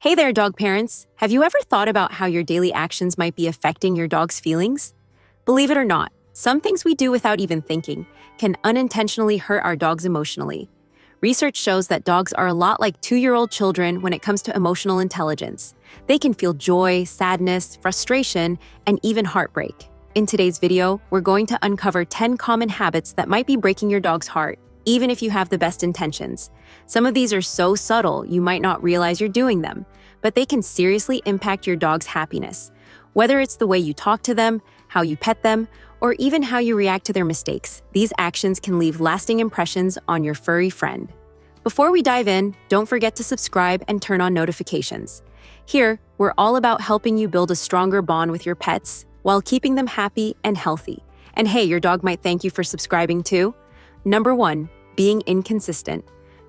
Hey there, dog parents. Have you ever thought about how your daily actions might be affecting your dog's feelings? Believe it or not, some things we do without even thinking can unintentionally hurt our dogs emotionally. Research shows that dogs are a lot like 2-year-old children when it comes to emotional intelligence. They can feel joy, sadness, frustration, and even heartbreak. In today's video, we're going to uncover 10 common habits that might be breaking your dog's heart, even if you have the best intentions. Some of these are so subtle you might not realize you're doing them, but they can seriously impact your dog's happiness. Whether it's the way you talk to them, how you pet them, or even how you react to their mistakes, these actions can leave lasting impressions on your furry friend. Before we dive in, don't forget to subscribe and turn on notifications. Here, we're all about helping you build a stronger bond with your pets while keeping them happy and healthy. And hey, your dog might thank you for subscribing too. Number 1, being inconsistent.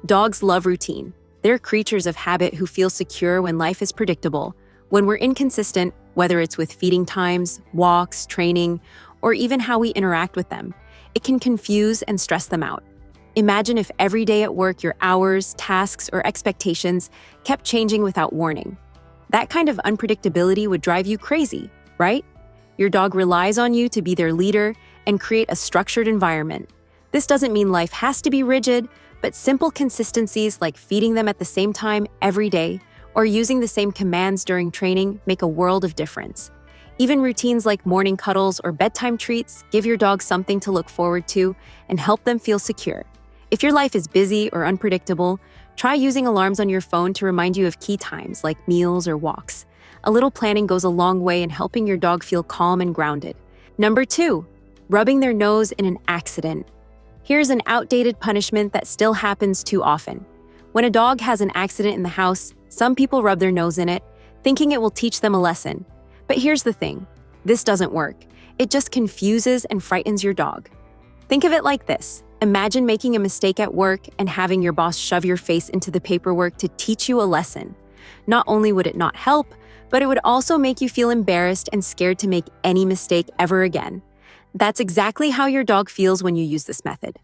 Dogs love routine. They're creatures of habit who feel secure when life is predictable. When we're inconsistent, whether it's with feeding times, walks, training, or even how we interact with them, it can confuse and stress them out. Imagine if every day at work your hours, tasks, or expectations kept changing without warning. That kind of unpredictability would drive you crazy, right? Your dog relies on you to be their leader and create a structured environment. This doesn't mean life has to be rigid, but simple consistencies like feeding them at the same time every day or using the same commands during training make a world of difference. Even routines like morning cuddles or bedtime treats give your dog something to look forward to and help them feel secure. If your life is busy or unpredictable, try using alarms on your phone to remind you of key times like meals or walks. A little planning goes a long way in helping your dog feel calm and grounded. Number 2, rubbing their nose in an accident. Here's an outdated punishment that still happens too often. When a dog has an accident in the house, some people rub their nose in it, thinking it will teach them a lesson. But here's the thing, this doesn't work. It just confuses and frightens your dog. Think of it like this. Imagine making a mistake at work and having your boss shove your face into the paperwork to teach you a lesson. Not only would it not help, but it would also make you feel embarrassed and scared to make any mistake ever again. That's exactly how your dog feels when you use this method.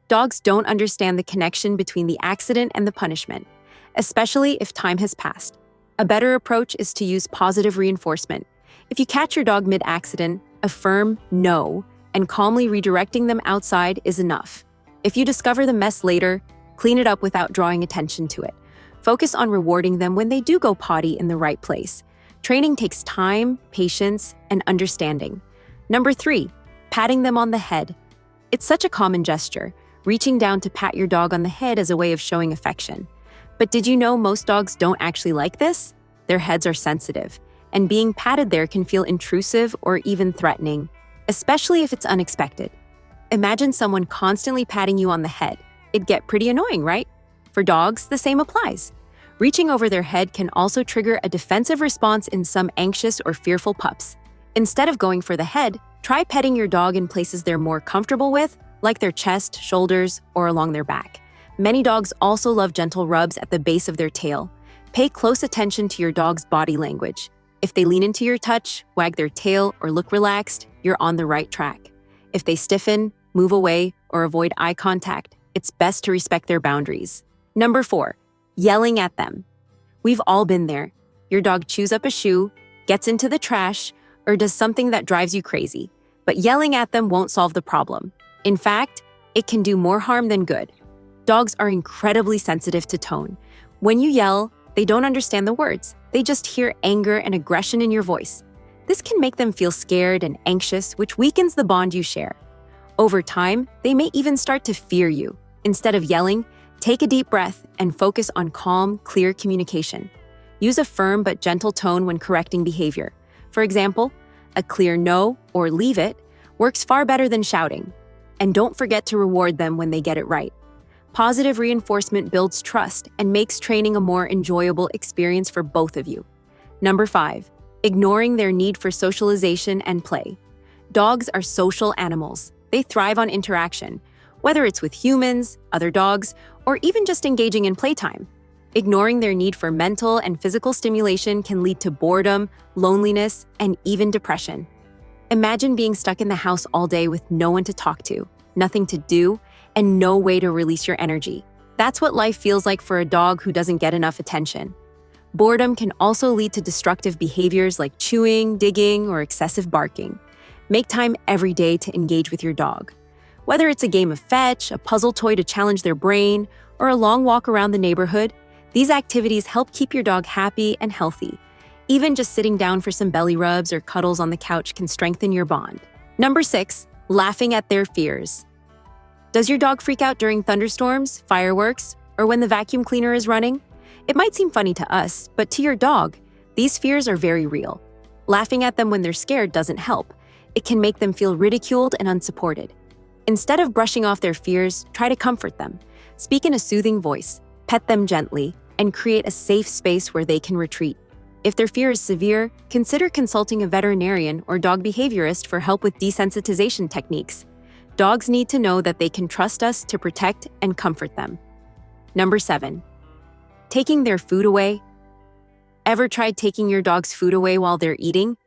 Dogs don't understand the connection between the accident and the punishment, especially if time has passed. A better approach is to use positive reinforcement. If you catch your dog mid-accident, a firm no and calmly redirecting them outside is enough. If you discover the mess later, clean it up without drawing attention to it. Focus on rewarding them when they do go potty in the right place. Training takes time, patience, and understanding. Number 3, patting them on the head. It's such a common gesture, reaching down to pat your dog on the head as a way of showing affection. But did you know most dogs don't actually like this? Their heads are sensitive, and being patted there can feel intrusive or even threatening, especially if it's unexpected. Imagine someone constantly patting you on the head. It'd get pretty annoying, right? For dogs, the same applies. Reaching over their head can also trigger a defensive response in some anxious or fearful pups. Instead of going for the head, try petting your dog in places they're more comfortable with, like their chest, shoulders, or along their back. Many dogs also love gentle rubs at the base of their tail. Pay close attention to your dog's body language. If they lean into your touch, wag their tail, or look relaxed, you're on the right track. If they stiffen, move away, or avoid eye contact, it's best to respect their boundaries. Number 4, yelling at them. We've all been there. Your dog chews up a shoe, gets into the trash, or does something that drives you crazy. But yelling at them won't solve the problem. In fact, it can do more harm than good. Dogs are incredibly sensitive to tone. When you yell, they don't understand the words. They just hear anger and aggression in your voice. This can make them feel scared and anxious, which weakens the bond you share. Over time, they may even start to fear you. Instead of yelling, take a deep breath and focus on calm, clear communication. Use a firm but gentle tone when correcting behavior. For example, a clear no or leave it works far better than shouting. And don't forget to reward them when they get it right. Positive reinforcement builds trust and makes training a more enjoyable experience for both of you. Number 5, ignoring their need for socialization and play. Dogs are social animals. They thrive on interaction, whether it's with humans, other dogs, or even just engaging in playtime. Ignoring their need for mental and physical stimulation can lead to boredom, loneliness, and even depression. Imagine being stuck in the house all day with no one to talk to, nothing to do, and no way to release your energy. That's what life feels like for a dog who doesn't get enough attention. Boredom can also lead to destructive behaviors like chewing, digging, or excessive barking. Make time every day to engage with your dog. Whether it's a game of fetch, a puzzle toy to challenge their brain, or a long walk around the neighborhood, these activities help keep your dog happy and healthy. Even just sitting down for some belly rubs or cuddles on the couch can strengthen your bond. Number 6, laughing at their fears. Does your dog freak out during thunderstorms, fireworks, or when the vacuum cleaner is running? It might seem funny to us, but to your dog, these fears are very real. Laughing at them when they're scared doesn't help. It can make them feel ridiculed and unsupported. Instead of brushing off their fears, try to comfort them. Speak in a soothing voice, pet them gently, and create a safe space where they can retreat. If their fear is severe, consider consulting a veterinarian or dog behaviorist for help with desensitization techniques. Dogs need to know that they can trust us to protect and comfort them. Number 7, taking their food away. Ever tried taking your dog's food away while they're eating?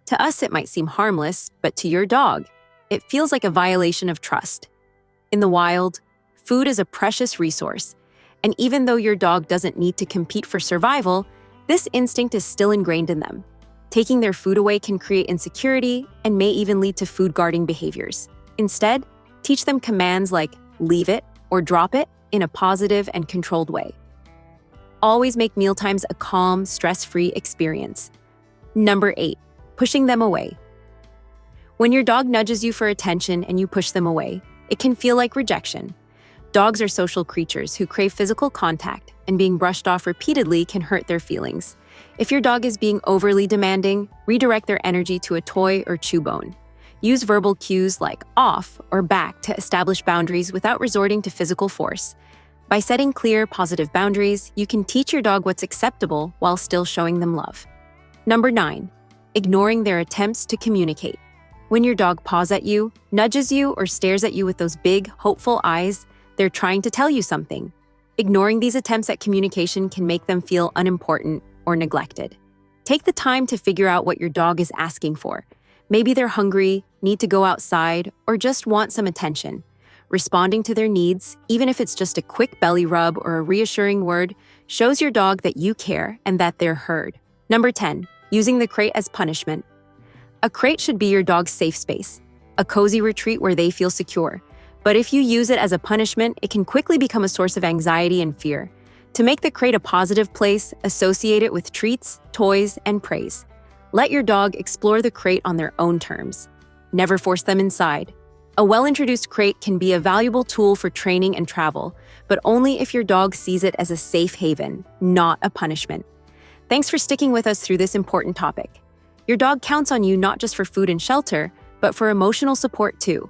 To us, it might seem harmless, but to your dog, it feels like a violation of trust. In the wild, food is a precious resource, and even though your dog doesn't need to compete for survival, this instinct is still ingrained in them. Taking their food away can create insecurity and may even lead to food guarding behaviors. Instead, teach them commands like leave it or drop it in a positive and controlled way. Always make mealtimes a calm, stress-free experience. Number 8, pushing them away. When your dog nudges you for attention and you push them away, it can feel like rejection. Dogs are social creatures who crave physical contact, and being brushed off repeatedly can hurt their feelings. If your dog is being overly demanding, redirect their energy to a toy or chew bone. Use verbal cues like off or back to establish boundaries without resorting to physical force. By setting clear, positive boundaries, you can teach your dog what's acceptable while still showing them love. Number 9, ignoring their attempts to communicate. When your dog paws at you, nudges you, or stares at you with those big, hopeful eyes, they're trying to tell you something. Ignoring these attempts at communication can make them feel unimportant or neglected. Take the time to figure out what your dog is asking for. Maybe they're hungry, need to go outside, or just want some attention. Responding to their needs, even if it's just a quick belly rub or a reassuring word, shows your dog that you care and that they're heard. Number 10, using the crate as punishment. A crate should be your dog's safe space, a cozy retreat where they feel secure. But if you use it as a punishment, it can quickly become a source of anxiety and fear. To make the crate a positive place, associate it with treats, toys, and praise. Let your dog explore the crate on their own terms. Never force them inside. A well-introduced crate can be a valuable tool for training and travel, but only if your dog sees it as a safe haven, not a punishment. Thanks for sticking with us through this important topic. Your dog counts on you not just for food and shelter, but for emotional support too.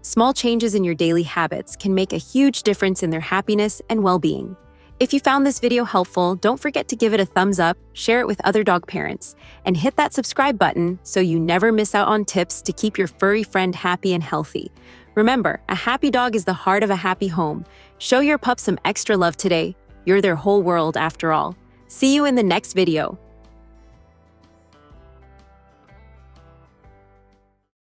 Small changes in your daily habits can make a huge difference in their happiness and well-being. If you found this video helpful, don't forget to give it a thumbs up, share it with other dog parents, and hit that subscribe button so you never miss out on tips to keep your furry friend happy and healthy. Remember, a happy dog is the heart of a happy home. Show your pup some extra love today. You're their whole world after all. See you in the next video.